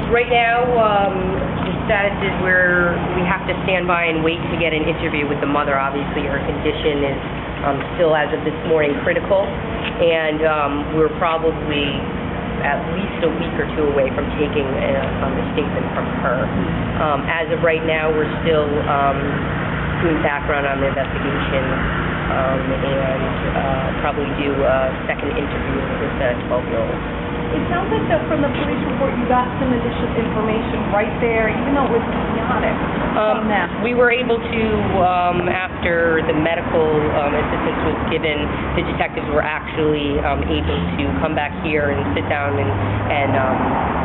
Right now, the status is we have to stand by and wait to get an interview with the mother. Obviously, her condition is still, as of this morning, critical, and we're probably at least a week or two away from taking a statement from her. As of right now, we're still doing background on the investigation and probably do a second interview with the 12-year-old. It sounds like, though, from the police report, you got some additional information right there, even though it was chaotic from them. We were able to, after the medical assistance was given, the detectives were actually able to come back here and sit down and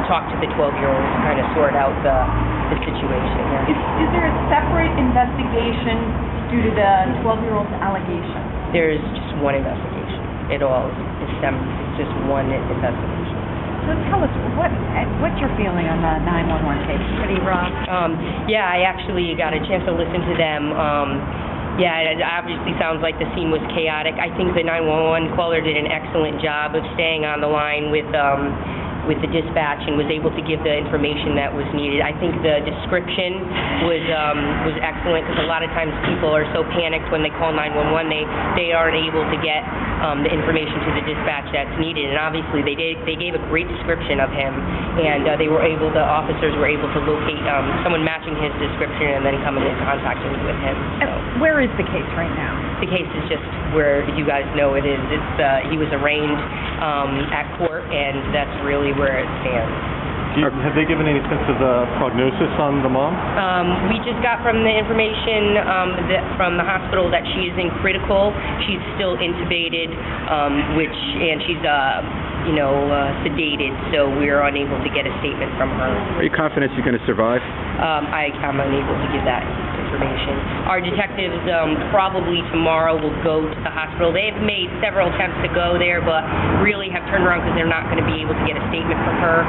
talk to the 12-year-old to kind of sort out the situation. Yeah. Is there a separate investigation due to the 12-year-old's allegation? There's just one investigation. It all is it's just one investigation. So tell us, what's your feeling on the 911 case? Pretty rough? Yeah, I actually got a chance to listen to them. Yeah, it obviously sounds like the scene was chaotic. I think the 911 caller did an excellent job of staying on the line with the dispatch and was able to give the information that was needed. I think the description was excellent, because a lot of times people are so panicked when they call 911, they aren't able to get the information to the dispatch that's needed. And obviously they gave a great description of him, and the officers were able to locate someone matching his description and then come into contact with him. So. Where is the case right now? The case is just where you guys know it is. He was arraigned at court, and that's really where it stands. Have they given any sense of the prognosis on the mom? We just got from the information from the hospital that she is in critical. She's still intubated, and she's sedated, so we're unable to get a statement from her. Are you confident she's going to survive? I'm unable to give that information. Our detectives probably tomorrow will go to the hospital. They've made several attempts to go there, but really have turned around because they're not going to be able to get a statement from her.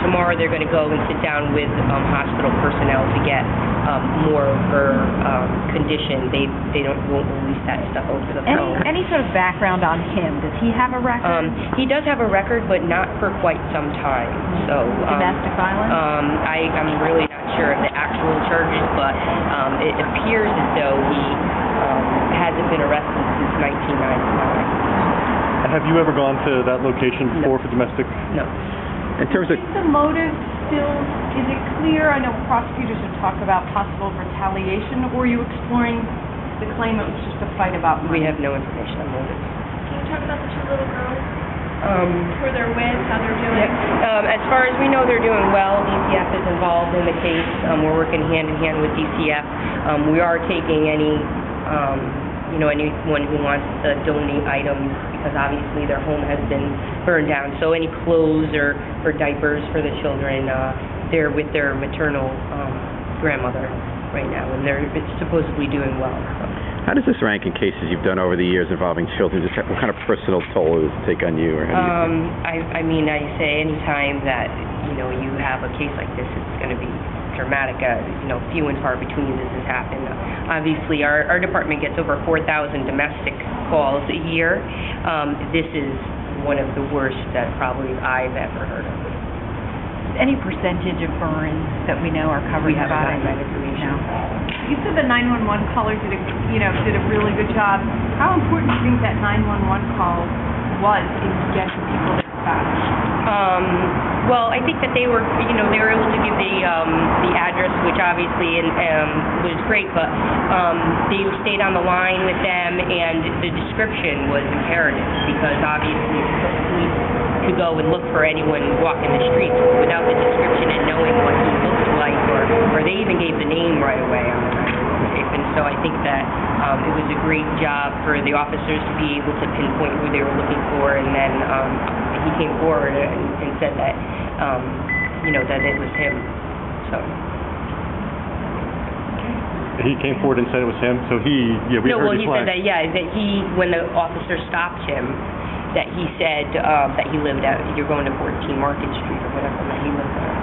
Tomorrow they're going to go and sit down with hospital personnel to get more of her condition. They won't release that stuff over the phone. Any sort of background on him? Does he have a record? He does have a record, but not for quite some time. So domestic violence? I'm really not sure of the actual charges, but it appears as though he hasn't been arrested since 1999. Have you ever gone to that location before for domestic? No. In terms of the motive, still, is it clear? I know prosecutors have talked about possible retaliation, or are you exploring the claim it was just a fight about money? We have no information on motive. Can you talk about the two little girls? Who they're with, how they're doing? Yeah. As far as we know, they're doing well. DCF is involved in the case. We're working hand in hand with DCF. We are taking anyone who wants to donate items, because obviously their home has been burned down. So any clothes or diapers for the children, they're with their maternal grandmother right now, and they're supposedly doing well. So. How does this rank in cases you've done over the years involving children? Just what kind of personal toll does it take on you? Or how do you I say any time that you have a case like this, it's going to be dramatic. Few and far between this has happened. Obviously, our department gets over 4,000 domestic calls a year. This is one of the worst that probably I've ever heard of. Any percentage of burns that we know are covered by that information? No. You said the 911 caller did a really good job. How important do you think that 911 call was in getting people to dispatch? Well, I think that they were able to give the address, which obviously was great, but they stayed on the line with them, and the description was imperative, because obviously the police could go and look for anyone walking the streets without the description and knowing what he looked like, or they even gave the name right away on the tape. And so I think that it was a great job for the officers to be able to pinpoint who they were looking for, and then he came forward and said that that it was him. So. He came forward and said it was him. So he heard his said that when the officer stopped him, that he said that he lived at, you're going to 14 Market Street or whatever, that he lived there.